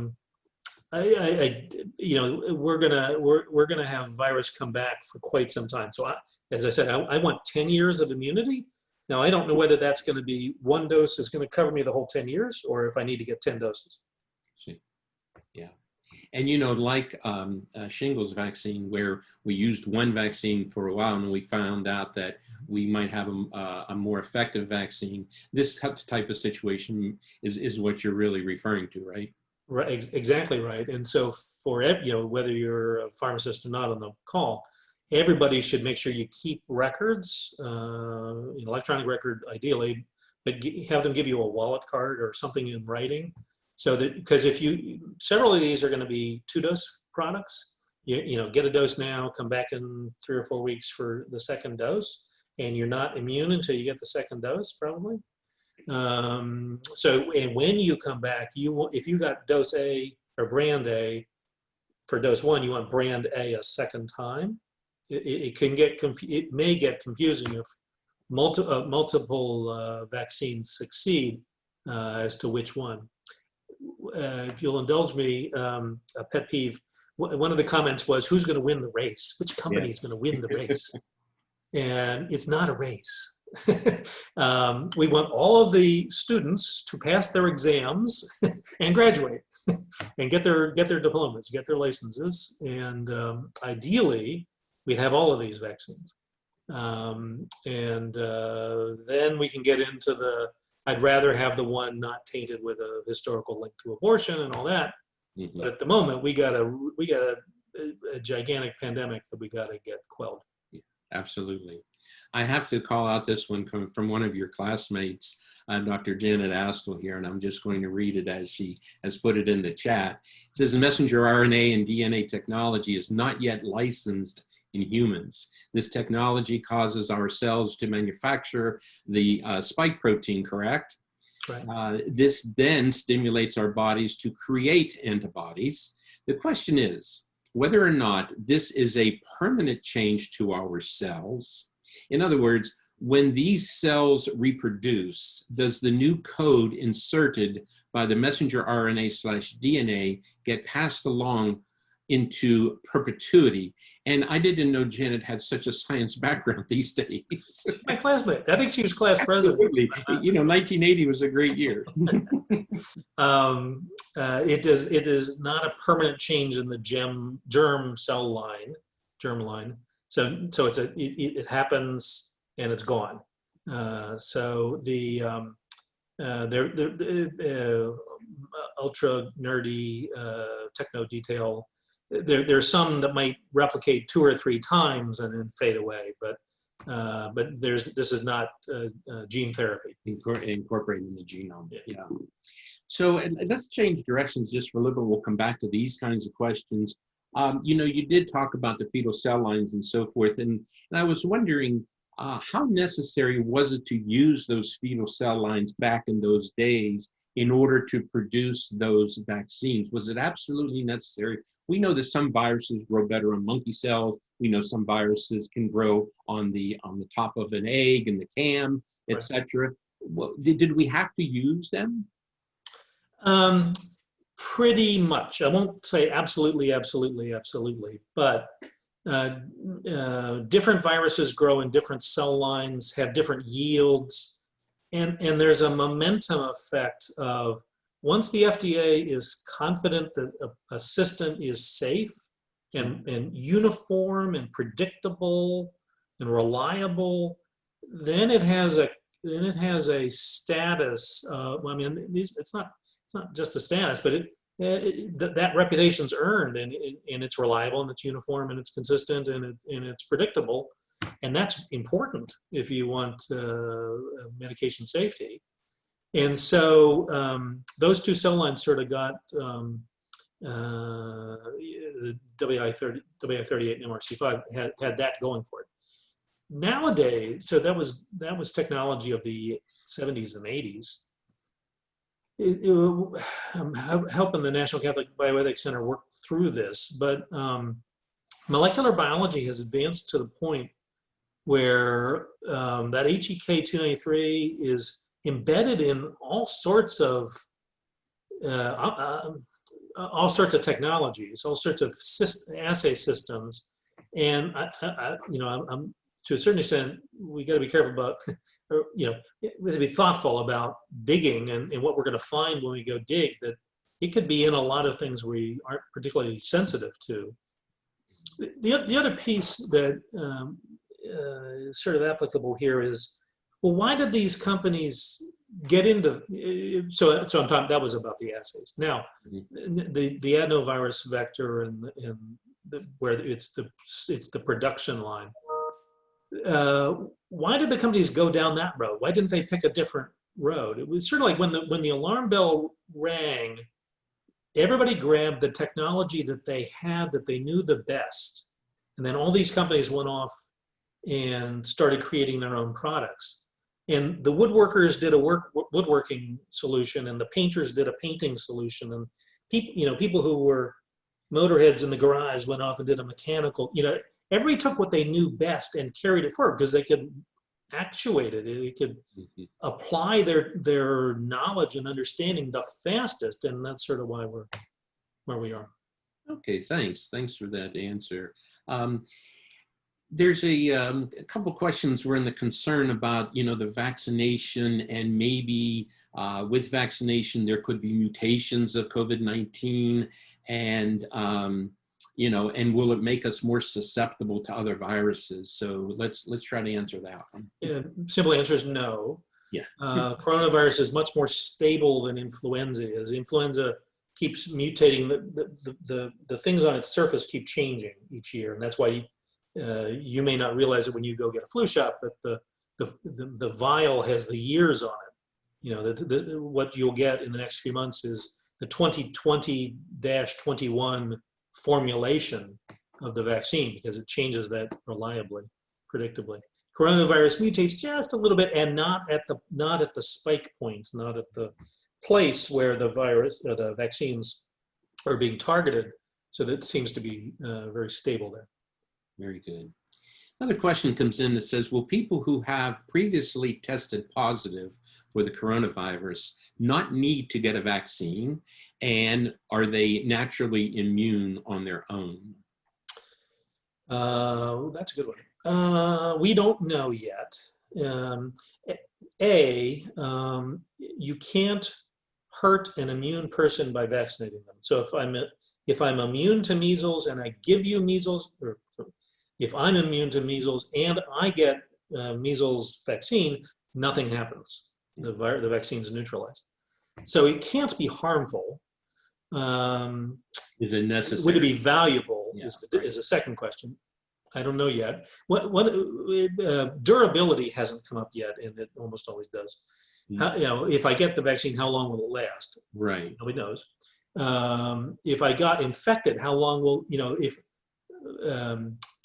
gonna have virus come back for quite some time. So as I said, I want 10 years of immunity. Now I don't know whether that's going to be one dose is going to cover me the whole 10 years, or if I need to get 10 doses. See, yeah. And like shingles vaccine, where we used one vaccine for a while and we found out that we might have a more effective vaccine. This type of situation is what you're really referring to, right? Right, exactly right. And so for whether you're a pharmacist or not on the call, everybody should make sure you keep records, electronic record ideally, but have them give you a wallet card or something in writing. So that, because several of these are going to be 2-dose products, get a dose now, come back in 3 or 4 weeks for the second dose, and you're not immune until you get the second dose, probably. And when you come back, if you got dose A or brand A for dose 1, you want brand A a second time. It may get confusing if multiple vaccines succeed as to which one. If you'll indulge me, a pet peeve, one of the comments was, who's going to win the race? Which company is going to win the race? And it's not a race. We want all of the students to pass their exams and graduate and get their diplomas, get their licenses. And ideally, we'd have all of these vaccines. Then we can get into I'd rather have the one not tainted with a historical link to abortion and all that. But at the moment, we got a gigantic pandemic that we got to get quelled. Absolutely. I have to call out this one from one of your classmates, Dr. Janet Astle here, and I'm just going to read it as she has put it in the chat. It says, messenger RNA and DNA technology is not yet licensed in humans. This technology causes our cells to manufacture the spike protein, correct? Right. This then stimulates our bodies to create antibodies. The question is whether or not this is a permanent change to our cells. In other words, when these cells reproduce, does the new code inserted by the messenger RNA/DNA get passed along into perpetuity? And I didn't know Janet had such a science background these days. My classmate. I think she was class president. Absolutely. 1980 was a great year. It is not a permanent change in the germ line. So it happens and it's gone. So the ultra nerdy techno detail. There's some that might replicate 2 or 3 times and then fade away, but this is not gene therapy. Incorporating the genome. Yeah. So let's change directions just for a little bit. We'll come back to these kinds of questions. You did talk about the fetal cell lines and so forth, and I was wondering how necessary was it to use those fetal cell lines back in those days in order to produce those vaccines? Was it absolutely necessary? We know that some viruses grow better on monkey cells. We know some viruses can grow on the top of an egg in the cam, etc. Well, did we have to use them? Pretty much. I won't say absolutely, but different viruses grow in different cell lines, have different yields, and there's a momentum effect of once the FDA is confident that a system is safe and uniform and predictable and reliable, then it has a status. It's not just a status, but that reputation's earned, and it's reliable, and it's uniform, and it's consistent, and it's predictable. And that's important if you want medication safety. And so those two cell lines sort of got the WI38 and MRC5 had that going for it. Nowadays, so that was technology of the 70s and 80s. I'm helping the National Catholic Bioethics Center work through this, but molecular biology has advanced to the point where that HEK293 is embedded in all sorts of technologies, all sorts of assay systems, and I'm to a certain extent, we got to be careful about, we have to be thoughtful about digging and what we're going to find when we go dig, that it could be in a lot of things we aren't particularly sensitive to. The other piece that is sort of applicable here is, well, why did these companies get into, so I'm talking, that was about the assays. Now, the adenovirus vector and where it's the production line. Why did the companies go down that road? Why didn't they pick a different road? It was sort of like when the alarm bell rang, everybody grabbed the technology that they had, that they knew the best. And then all these companies went off and started creating their own products. And the woodworkers did a woodworking solution, and the painters did a painting solution. And people who were motorheads in the garage went off and did a mechanical, everybody took what they knew best and carried it forward because they could actuate it. They could apply their knowledge and understanding the fastest, and that's sort of why we're where we are. Okay, thanks. Thanks for that answer. There's a couple questions were in the concern about, the vaccination, and maybe with vaccination there could be mutations of COVID-19, and and will it make us more susceptible to other viruses? So let's try to answer that one. Yeah, simple answer is no. Yeah. Coronavirus is much more stable than influenza is. Influenza keeps mutating. The things on its surface keep changing each year, and that's why you may not realize it when you go get a flu shot, but the vial has the years on it. What you'll get in the next few months is the 2020-21 formulation of the vaccine, because it changes that reliably, predictably. Coronavirus mutates just a little bit, and not at the spike point, not at the place where the virus or the vaccines are being targeted. So that seems to be very stable there. Very good. Another question comes in that says, will people who have previously tested positive for the coronavirus not need to get a vaccine? And are they naturally immune on their own? That's a good one. We don't know yet. You can't hurt an immune person by vaccinating them. So if I'm immune to measles and I give you measles, or if I'm immune to measles and I get measles vaccine, nothing happens. The vaccine's neutralized. So it can't be harmful. Is it necessary? Would it be valuable? Yeah, is a second question. I don't know yet. Durability hasn't come up yet, and it almost always does. If I get the vaccine, how long will it last? Right. Nobody knows. If I got infected, how long will, if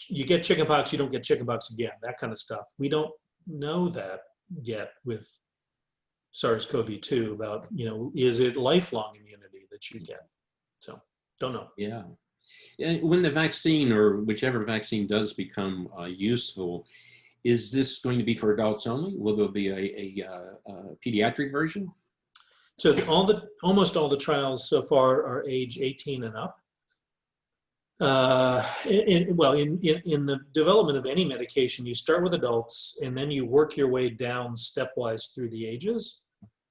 you get chickenpox, you don't get chickenpox again, that kind of stuff. We don't know that yet with SARS-CoV-2 about, is it lifelong immunity that you get? So, don't know. Yeah. When the vaccine, or whichever vaccine does become useful, is this going to be for adults only? Will there be a pediatric version? So almost all the trials so far are age 18 and up. In the development of any medication, you start with adults and then you work your way down stepwise through the ages.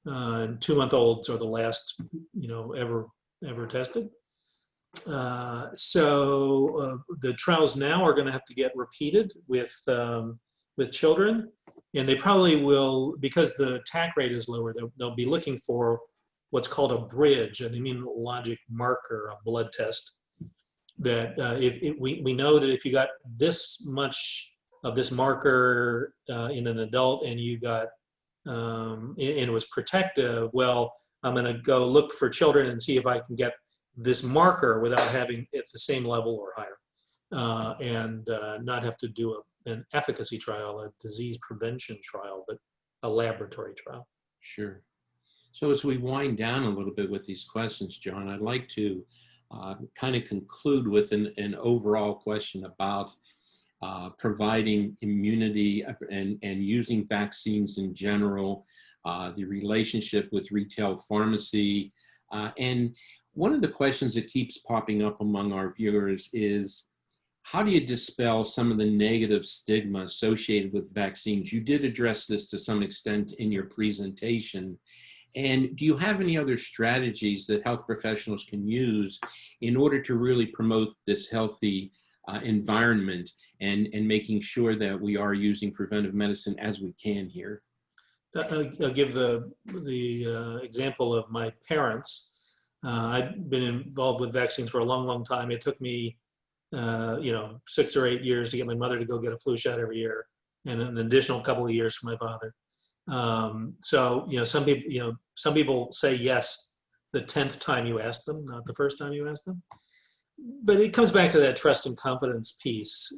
And 2-month-olds are the last, ever tested. So the trials now are going to have to get repeated with children, and they probably will, because the attack rate is lower. They'll be looking for what's called a bridge, an immunologic marker, a blood test. That we know that if you got this much of this marker in an adult, and you got and it was protective, well, I'm going to go look for children and see if I can get this marker without having it the same level or higher, and not have to do an efficacy trial, a disease prevention trial, but a laboratory trial. Sure. So as we wind down a little bit with these questions, John, I'd like to kind of conclude with an overall question about providing immunity and using vaccines in general, the relationship with retail pharmacy. And one of the questions that keeps popping up among our viewers is, how do you dispel some of the negative stigma associated with vaccines? You did address this to some extent in your presentation. And do you have any other strategies that health professionals can use in order to really promote this healthy environment and making sure that we are using preventive medicine as we can here? I'll give the example of my parents. I've been involved with vaccines for a long, long time. It took me 6 or 8 years to get my mother to go get a flu shot every year, and an additional couple of years for my father. So some people say yes the 10th time you ask them, not the first time you ask them. But it comes back to that trust and confidence piece,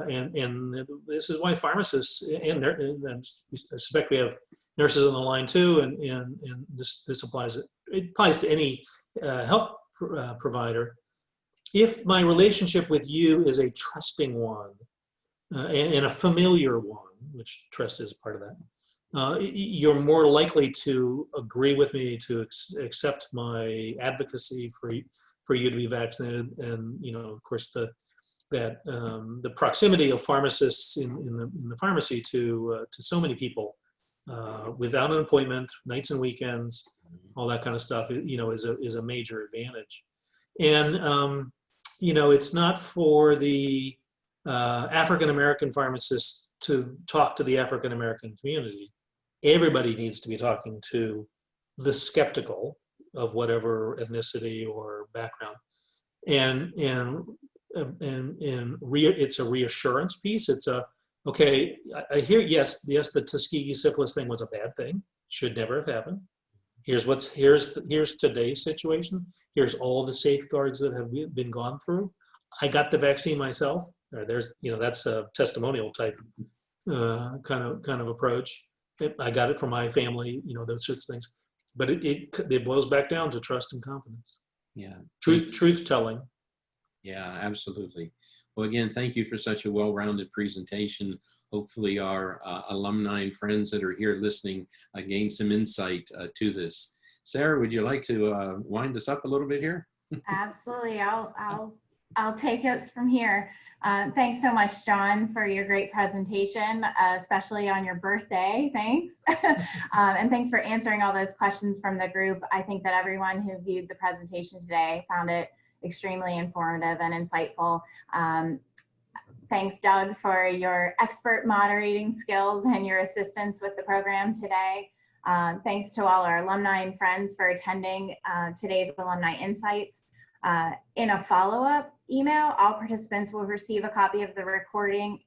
and this is why pharmacists and I suspect we have nurses on the line too, and this applies. It applies to any health provider. If my relationship with you is a trusting one and a familiar one, which trust is part of that, you're more likely to agree with me, to accept my advocacy for you to be vaccinated. And of course, the proximity of pharmacists in the pharmacy to so many people without an appointment, nights and weekends, all that kind of stuff, is a major advantage. And it's not for the African American pharmacists to talk to the African American community. Everybody needs to be talking to the skeptical of whatever ethnicity or background, and it's a reassurance piece. It's okay. I hear yes, the Tuskegee syphilis thing was a bad thing. Should never have happened. Here's today's situation. Here's all the safeguards that have been gone through. I got the vaccine myself. That's a testimonial type kind of approach. I got it from my family. Those sorts of things. But it boils back down to trust and confidence. Yeah. Truth telling. Yeah, absolutely. Well, again, thank you for such a well-rounded presentation. Hopefully our alumni and friends that are here listening gain some insight to this. Sarah, would you like to wind us up a little bit here? Absolutely. I'll take us from here. Thanks so much, John, for your great presentation, especially on your birthday. Thanks. And thanks for answering all those questions from the group. I think that everyone who viewed the presentation today found it extremely informative and insightful. Thanks, Doug, for your expert moderating skills and your assistance with the program today. Thanks to all our alumni and friends for attending today's Alumni Insights. In a follow-up email, all participants will receive a copy of the recording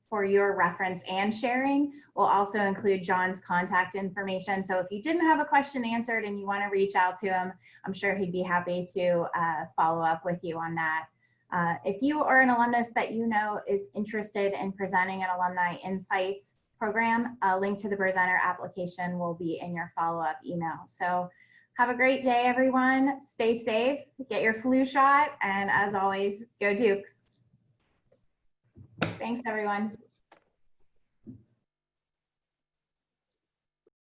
for your reference and sharing. We'll also include John's contact information. So if you didn't have a question answered and you want to reach out to him, I'm sure he'd be happy to follow up with you on that. If you are an alumnus that is interested in presenting an Alumni Insights program, a link to the presenter application will be in your follow-up email. So have a great day, everyone. Stay safe, get your flu shot, and as always, go Dukes. Thanks, everyone.